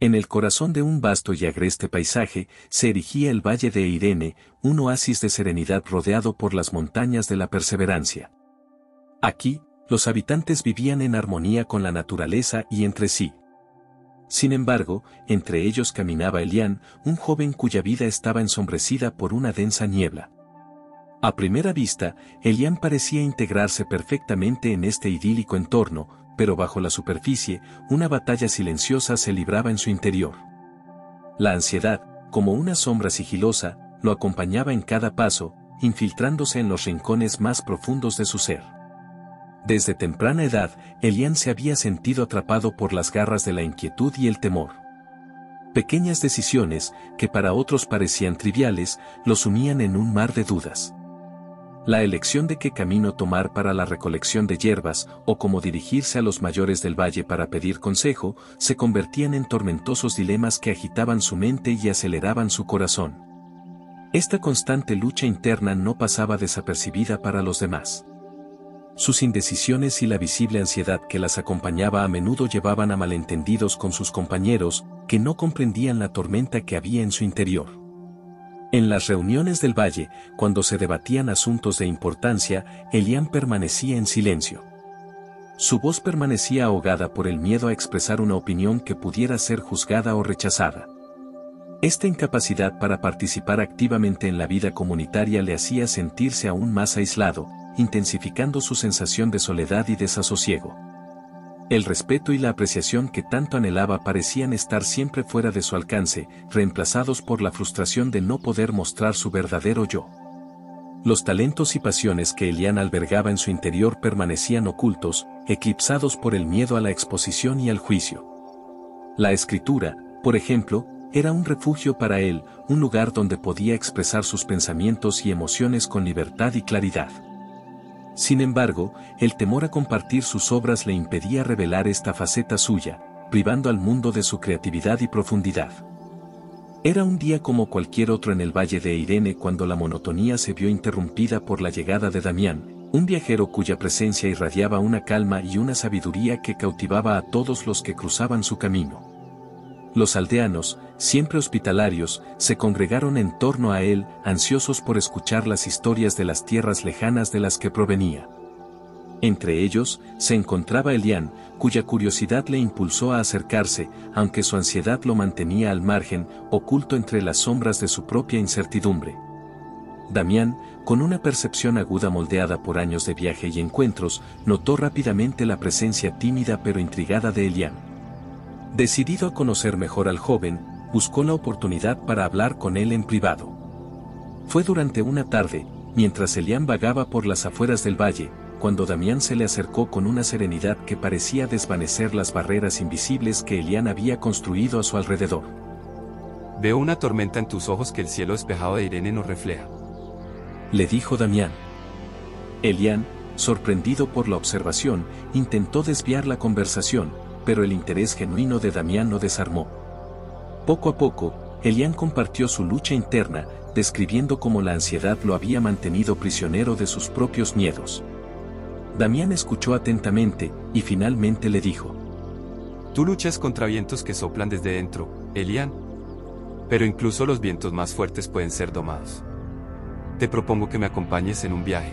En el corazón de un vasto y agreste paisaje, se erigía el Valle de Eirene, un oasis de serenidad rodeado por las montañas de la Perseverancia. Aquí, los habitantes vivían en armonía con la naturaleza y entre sí. Sin embargo, entre ellos caminaba Elián, un joven cuya vida estaba ensombrecida por una densa niebla. A primera vista, Elián parecía integrarse perfectamente en este idílico entorno, pero bajo la superficie, una batalla silenciosa se libraba en su interior. La ansiedad, como una sombra sigilosa, lo acompañaba en cada paso, infiltrándose en los rincones más profundos de su ser. Desde temprana edad, Elián se había sentido atrapado por las garras de la inquietud y el temor. Pequeñas decisiones, que para otros parecían triviales, lo sumían en un mar de dudas. La elección de qué camino tomar para la recolección de hierbas, o cómo dirigirse a los mayores del valle para pedir consejo, se convertían en tormentosos dilemas que agitaban su mente y aceleraban su corazón. Esta constante lucha interna no pasaba desapercibida para los demás. Sus indecisiones y la visible ansiedad que las acompañaba a menudo llevaban a malentendidos con sus compañeros, que no comprendían la tormenta que había en su interior. En las reuniones del valle, cuando se debatían asuntos de importancia, Elián permanecía en silencio. Su voz permanecía ahogada por el miedo a expresar una opinión que pudiera ser juzgada o rechazada. Esta incapacidad para participar activamente en la vida comunitaria le hacía sentirse aún más aislado, intensificando su sensación de soledad y desasosiego. El respeto y la apreciación que tanto anhelaba parecían estar siempre fuera de su alcance, reemplazados por la frustración de no poder mostrar su verdadero yo. Los talentos y pasiones que Elián albergaba en su interior permanecían ocultos, eclipsados por el miedo a la exposición y al juicio. La escritura, por ejemplo, era un refugio para él, un lugar donde podía expresar sus pensamientos y emociones con libertad y claridad. Sin embargo, el temor a compartir sus obras le impedía revelar esta faceta suya, privando al mundo de su creatividad y profundidad. Era un día como cualquier otro en el Valle de Eirene cuando la monotonía se vio interrumpida por la llegada de Damián, un viajero cuya presencia irradiaba una calma y una sabiduría que cautivaba a todos los que cruzaban su camino. Los aldeanos, siempre hospitalarios, se congregaron en torno a él, ansiosos por escuchar las historias de las tierras lejanas de las que provenía. Entre ellos, se encontraba Elián, cuya curiosidad le impulsó a acercarse, aunque su ansiedad lo mantenía al margen, oculto entre las sombras de su propia incertidumbre. Damián, con una percepción aguda moldeada por años de viaje y encuentros, notó rápidamente la presencia tímida pero intrigada de Elián. Decidido a conocer mejor al joven, buscó la oportunidad para hablar con él en privado. Fue durante una tarde, mientras Elián vagaba por las afueras del valle, cuando Damián se le acercó con una serenidad que parecía desvanecer las barreras invisibles que Elián había construido a su alrededor. Veo una tormenta en tus ojos que el cielo despejado de Irene nos refleja, le dijo Damián. Elián, sorprendido por la observación, intentó desviar la conversación, pero el interés genuino de Damián lo desarmó. Poco a poco, Elián compartió su lucha interna, describiendo cómo la ansiedad lo había mantenido prisionero de sus propios miedos. Damián escuchó atentamente, y finalmente le dijo: Tú luchas contra vientos que soplan desde dentro, Elián. Pero incluso los vientos más fuertes pueden ser domados. Te propongo que me acompañes en un viaje.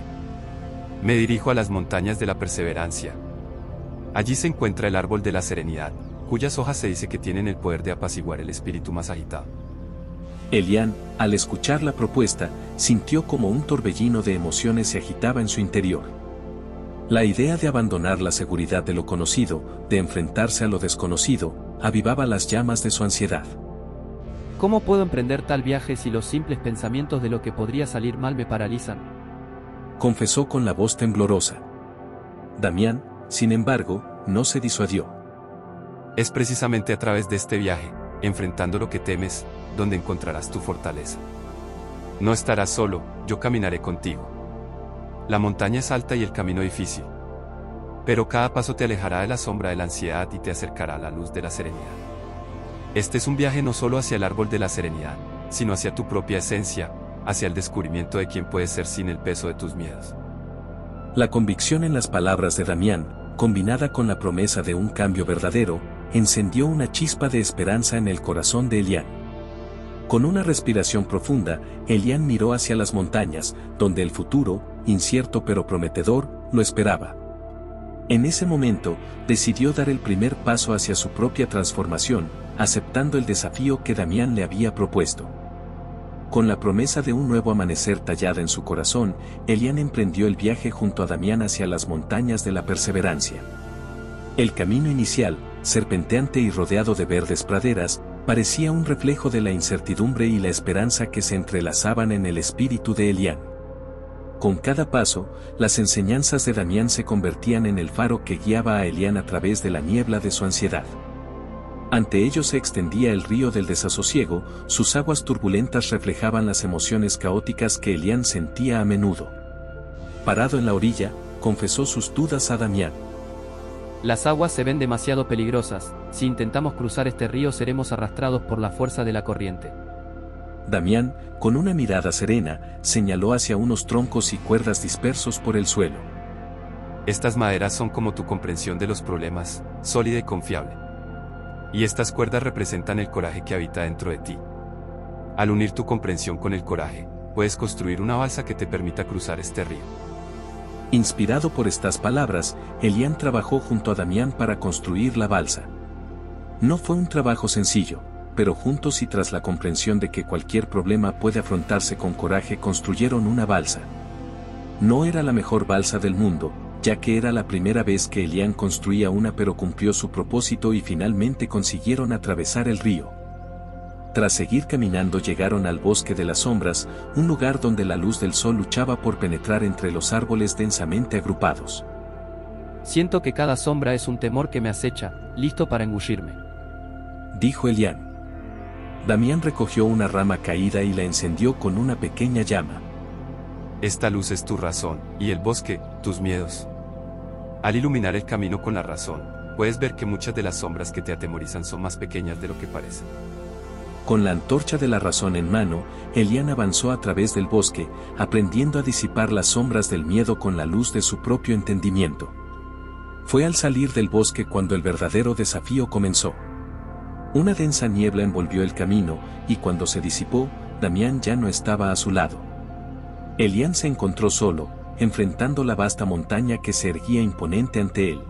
Me dirijo a las montañas de la Perseverancia. Allí se encuentra el árbol de la serenidad, cuyas hojas se dice que tienen el poder de apaciguar el espíritu más agitado. Elián, al escuchar la propuesta, sintió como un torbellino de emociones se agitaba en su interior. La idea de abandonar la seguridad de lo conocido, de enfrentarse a lo desconocido, avivaba las llamas de su ansiedad. ¿Cómo puedo emprender tal viaje si los simples pensamientos de lo que podría salir mal me paralizan?, confesó con la voz temblorosa. Damián, sin embargo, no se disuadió. Es precisamente a través de este viaje, enfrentando lo que temes, donde encontrarás tu fortaleza. No estarás solo, yo caminaré contigo. La montaña es alta y el camino difícil. Pero cada paso te alejará de la sombra de la ansiedad y te acercará a la luz de la serenidad. Este es un viaje no solo hacia el árbol de la serenidad, sino hacia tu propia esencia, hacia el descubrimiento de quién puedes ser sin el peso de tus miedos. La convicción en las palabras de Damián, combinada con la promesa de un cambio verdadero, encendió una chispa de esperanza en el corazón de Elian. Con una respiración profunda, Elian miró hacia las montañas, donde el futuro, incierto pero prometedor, lo esperaba. En ese momento, decidió dar el primer paso hacia su propia transformación, aceptando el desafío que Damián le había propuesto. Con la promesa de un nuevo amanecer tallada en su corazón, Elian emprendió el viaje junto a Damián hacia las montañas de la perseverancia. El camino inicial, serpenteante y rodeado de verdes praderas, parecía un reflejo de la incertidumbre y la esperanza que se entrelazaban en el espíritu de Elian. Con cada paso, las enseñanzas de Damián se convertían en el faro que guiaba a Elian a través de la niebla de su ansiedad. Ante ellos se extendía el río del desasosiego, sus aguas turbulentas reflejaban las emociones caóticas que Elian sentía a menudo. Parado en la orilla, confesó sus dudas a Damián. Las aguas se ven demasiado peligrosas, si intentamos cruzar este río seremos arrastrados por la fuerza de la corriente. Damián, con una mirada serena, señaló hacia unos troncos y cuerdas dispersos por el suelo. Estas maderas son como tu comprensión de los problemas, sólida y confiable. Y estas cuerdas representan el coraje que habita dentro de ti. Al unir tu comprensión con el coraje, puedes construir una balsa que te permita cruzar este río. Inspirado por estas palabras, Elian trabajó junto a Damián para construir la balsa. No fue un trabajo sencillo, pero juntos y tras la comprensión de que cualquier problema puede afrontarse con coraje construyeron una balsa. No era la mejor balsa del mundo, ya que era la primera vez que Elian construía una, pero cumplió su propósito y finalmente consiguieron atravesar el río. Tras seguir caminando llegaron al bosque de las sombras, un lugar donde la luz del sol luchaba por penetrar entre los árboles densamente agrupados. Siento que cada sombra es un temor que me acecha, listo para engullirme, dijo Elian. Damián recogió una rama caída y la encendió con una pequeña llama. Esta luz es tu razón, y el bosque, tus miedos. Al iluminar el camino con la razón, puedes ver que muchas de las sombras que te atemorizan son más pequeñas de lo que parecen. Con la antorcha de la razón en mano, Elian avanzó a través del bosque, aprendiendo a disipar las sombras del miedo con la luz de su propio entendimiento. Fue al salir del bosque cuando el verdadero desafío comenzó. Una densa niebla envolvió el camino, y cuando se disipó, Damián ya no estaba a su lado. Elian se encontró solo, enfrentando la vasta montaña que se erguía imponente ante él.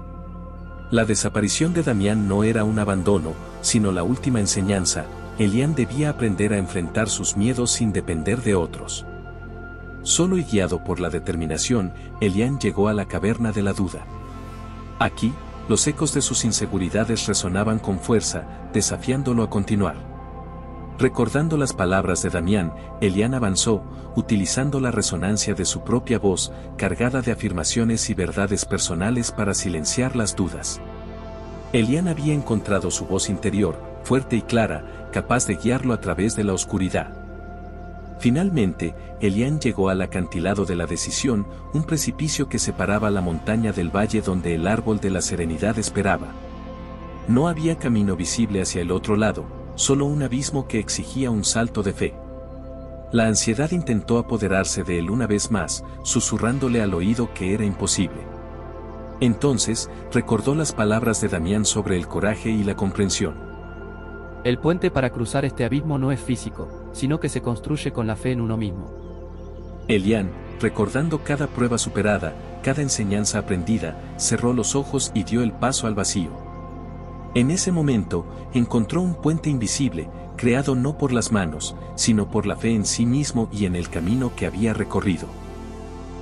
La desaparición de Damián no era un abandono, sino la última enseñanza. Elian debía aprender a enfrentar sus miedos sin depender de otros. Solo y guiado por la determinación, Elian llegó a la caverna de la duda. Aquí, los ecos de sus inseguridades resonaban con fuerza, desafiándolo a continuar. Recordando las palabras de Damián, Elian avanzó, utilizando la resonancia de su propia voz, cargada de afirmaciones y verdades personales para silenciar las dudas. Elian había encontrado su voz interior, fuerte y clara, capaz de guiarlo a través de la oscuridad. Finalmente, Elian llegó al acantilado de la decisión, un precipicio que separaba la montaña del valle donde el árbol de la serenidad esperaba. No había camino visible hacia el otro lado, solo un abismo que exigía un salto de fe. La ansiedad intentó apoderarse de él una vez más, susurrándole al oído que era imposible. Entonces, recordó las palabras de Damián sobre el coraje y la comprensión. El puente para cruzar este abismo no es físico, sino que se construye con la fe en uno mismo. Elian, recordando cada prueba superada, cada enseñanza aprendida, cerró los ojos y dio el paso al vacío. En ese momento, encontró un puente invisible, creado no por las manos, sino por la fe en sí mismo y en el camino que había recorrido.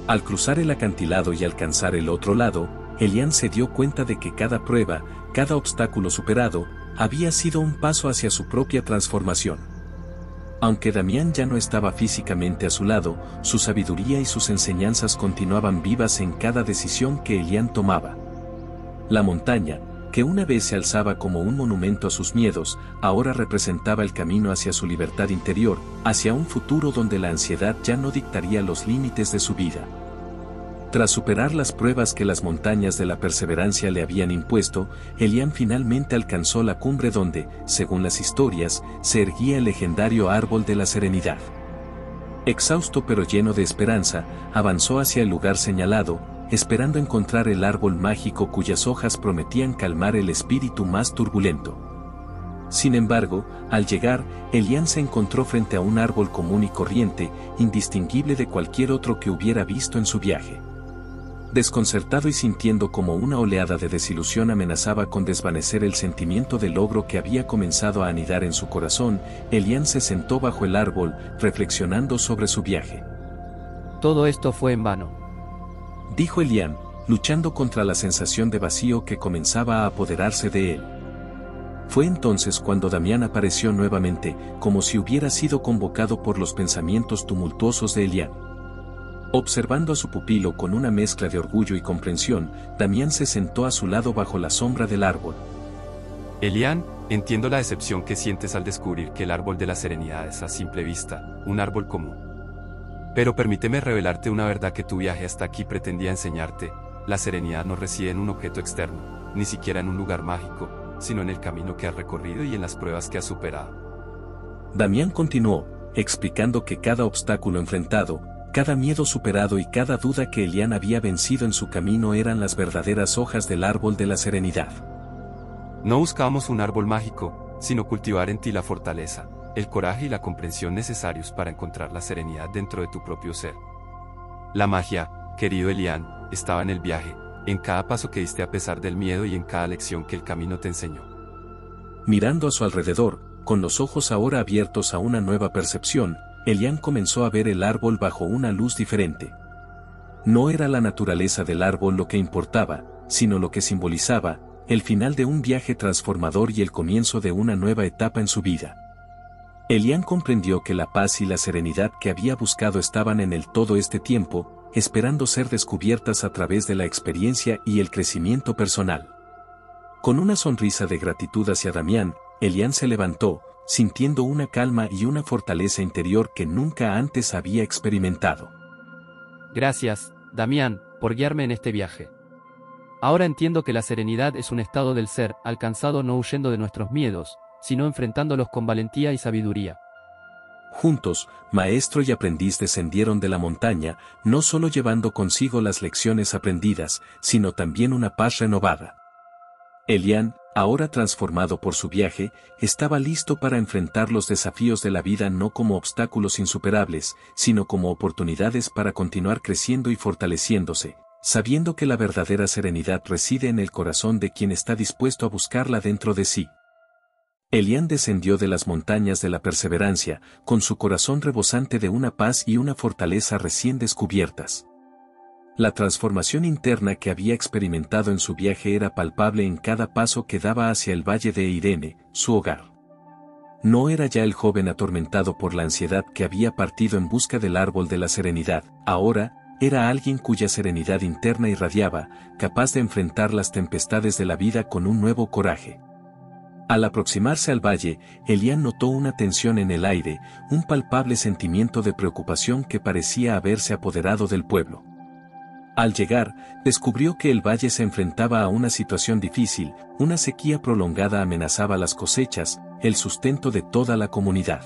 Al cruzar el acantilado y alcanzar el otro lado, Elian se dio cuenta de que cada prueba, cada obstáculo superado, había sido un paso hacia su propia transformación. Aunque Damián ya no estaba físicamente a su lado, su sabiduría y sus enseñanzas continuaban vivas en cada decisión que Elian tomaba. La montaña, que una vez se alzaba como un monumento a sus miedos, ahora representaba el camino hacia su libertad interior, hacia un futuro donde la ansiedad ya no dictaría los límites de su vida. Tras superar las pruebas que las montañas de la perseverancia le habían impuesto, Elian finalmente alcanzó la cumbre donde, según las historias, se erguía el legendario árbol de la serenidad. Exhausto pero lleno de esperanza, avanzó hacia el lugar señalado, esperando encontrar el árbol mágico cuyas hojas prometían calmar el espíritu más turbulento. Sin embargo, al llegar, Elian se encontró frente a un árbol común y corriente, indistinguible de cualquier otro que hubiera visto en su viaje. Desconcertado y sintiendo como una oleada de desilusión amenazaba con desvanecer el sentimiento de logro que había comenzado a anidar en su corazón, Elian se sentó bajo el árbol, reflexionando sobre su viaje. Todo esto fue en vano. Dijo Elian, luchando contra la sensación de vacío que comenzaba a apoderarse de él. Fue entonces cuando Damián apareció nuevamente, como si hubiera sido convocado por los pensamientos tumultuosos de Elian. Observando a su pupilo con una mezcla de orgullo y comprensión, Damián se sentó a su lado bajo la sombra del árbol. Elian, entiendo la decepción que sientes al descubrir que el árbol de la serenidad es a simple vista un árbol común. Pero permíteme revelarte una verdad que tu viaje hasta aquí pretendía enseñarte: la serenidad no reside en un objeto externo, ni siquiera en un lugar mágico, sino en el camino que has recorrido y en las pruebas que has superado. Damián continuó, explicando que cada obstáculo enfrentado, cada miedo superado y cada duda que Elian había vencido en su camino eran las verdaderas hojas del árbol de la serenidad. No buscábamos un árbol mágico, sino cultivar en ti la fortaleza, el coraje y la comprensión necesarios para encontrar la serenidad dentro de tu propio ser. La magia, querido Elian, estaba en el viaje, en cada paso que diste a pesar del miedo y en cada lección que el camino te enseñó. Mirando a su alrededor, con los ojos ahora abiertos a una nueva percepción, Elian comenzó a ver el árbol bajo una luz diferente. No era la naturaleza del árbol lo que importaba, sino lo que simbolizaba, el final de un viaje transformador y el comienzo de una nueva etapa en su vida. Elian comprendió que la paz y la serenidad que había buscado estaban en él todo este tiempo, esperando ser descubiertas a través de la experiencia y el crecimiento personal. Con una sonrisa de gratitud hacia Damián, Elian se levantó, sintiendo una calma y una fortaleza interior que nunca antes había experimentado. Gracias, Damián, por guiarme en este viaje. Ahora entiendo que la serenidad es un estado del ser, alcanzado no huyendo de nuestros miedos, sino enfrentándolos con valentía y sabiduría. Juntos, maestro y aprendiz descendieron de la montaña, no solo llevando consigo las lecciones aprendidas, sino también una paz renovada. Elian, ahora transformado por su viaje, estaba listo para enfrentar los desafíos de la vida no como obstáculos insuperables, sino como oportunidades para continuar creciendo y fortaleciéndose, sabiendo que la verdadera serenidad reside en el corazón de quien está dispuesto a buscarla dentro de sí. Elian descendió de las montañas de la perseverancia, con su corazón rebosante de una paz y una fortaleza recién descubiertas. La transformación interna que había experimentado en su viaje era palpable en cada paso que daba hacia el valle de Eirene, su hogar. No era ya el joven atormentado por la ansiedad que había partido en busca del árbol de la serenidad, ahora, era alguien cuya serenidad interna irradiaba, capaz de enfrentar las tempestades de la vida con un nuevo coraje. Al aproximarse al valle, Elian notó una tensión en el aire, un palpable sentimiento de preocupación que parecía haberse apoderado del pueblo. Al llegar, descubrió que el valle se enfrentaba a una situación difícil, una sequía prolongada amenazaba las cosechas, el sustento de toda la comunidad.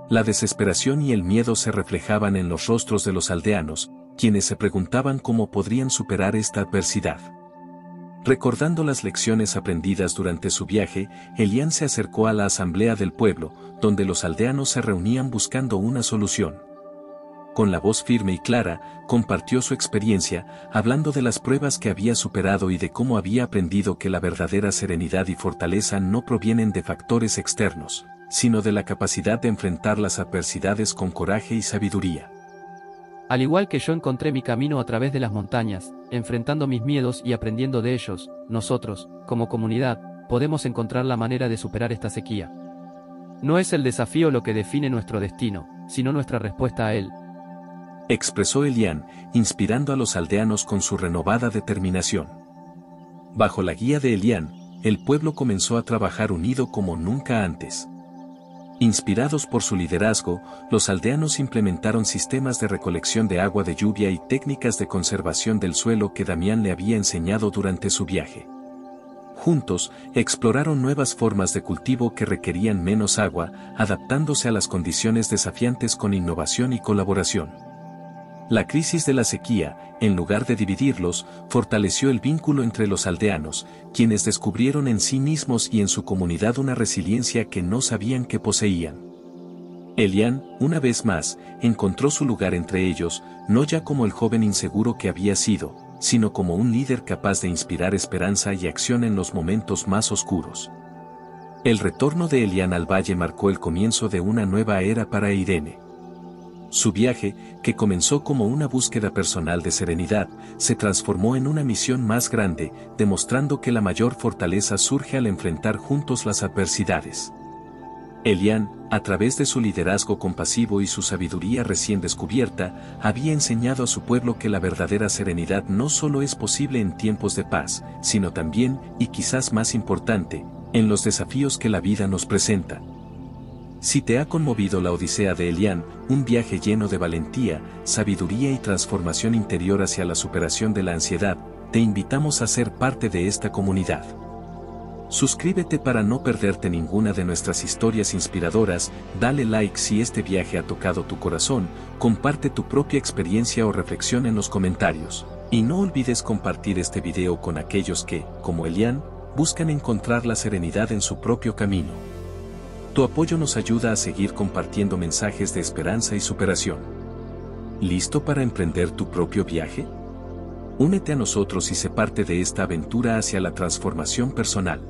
La desesperación y el miedo se reflejaban en los rostros de los aldeanos, quienes se preguntaban cómo podrían superar esta adversidad. Recordando las lecciones aprendidas durante su viaje, Elian se acercó a la asamblea del pueblo, donde los aldeanos se reunían buscando una solución. Con la voz firme y clara, compartió su experiencia, hablando de las pruebas que había superado y de cómo había aprendido que la verdadera serenidad y fortaleza no provienen de factores externos, sino de la capacidad de enfrentar las adversidades con coraje y sabiduría. Al igual que yo encontré mi camino a través de las montañas, enfrentando mis miedos y aprendiendo de ellos, nosotros, como comunidad, podemos encontrar la manera de superar esta sequía. No es el desafío lo que define nuestro destino, sino nuestra respuesta a él, expresó Elian, inspirando a los aldeanos con su renovada determinación. Bajo la guía de Elian, el pueblo comenzó a trabajar unido como nunca antes. Inspirados por su liderazgo, los aldeanos implementaron sistemas de recolección de agua de lluvia y técnicas de conservación del suelo que Damián le había enseñado durante su viaje. Juntos, exploraron nuevas formas de cultivo que requerían menos agua, adaptándose a las condiciones desafiantes con innovación y colaboración. La crisis de la sequía, en lugar de dividirlos, fortaleció el vínculo entre los aldeanos, quienes descubrieron en sí mismos y en su comunidad una resiliencia que no sabían que poseían. Elián, una vez más, encontró su lugar entre ellos, no ya como el joven inseguro que había sido, sino como un líder capaz de inspirar esperanza y acción en los momentos más oscuros. El retorno de Elián al valle marcó el comienzo de una nueva era para Irene. Su viaje, que comenzó como una búsqueda personal de serenidad, se transformó en una misión más grande, demostrando que la mayor fortaleza surge al enfrentar juntos las adversidades. Elián, a través de su liderazgo compasivo y su sabiduría recién descubierta, había enseñado a su pueblo que la verdadera serenidad no solo es posible en tiempos de paz, sino también, y quizás más importante, en los desafíos que la vida nos presenta. Si te ha conmovido la Odisea de Elián, un viaje lleno de valentía, sabiduría y transformación interior hacia la superación de la ansiedad, te invitamos a ser parte de esta comunidad. Suscríbete para no perderte ninguna de nuestras historias inspiradoras, dale like si este viaje ha tocado tu corazón, comparte tu propia experiencia o reflexión en los comentarios, y no olvides compartir este video con aquellos que, como Elián, buscan encontrar la serenidad en su propio camino. Tu apoyo nos ayuda a seguir compartiendo mensajes de esperanza y superación. ¿Listo para emprender tu propio viaje? Únete a nosotros y sé parte de esta aventura hacia la transformación personal.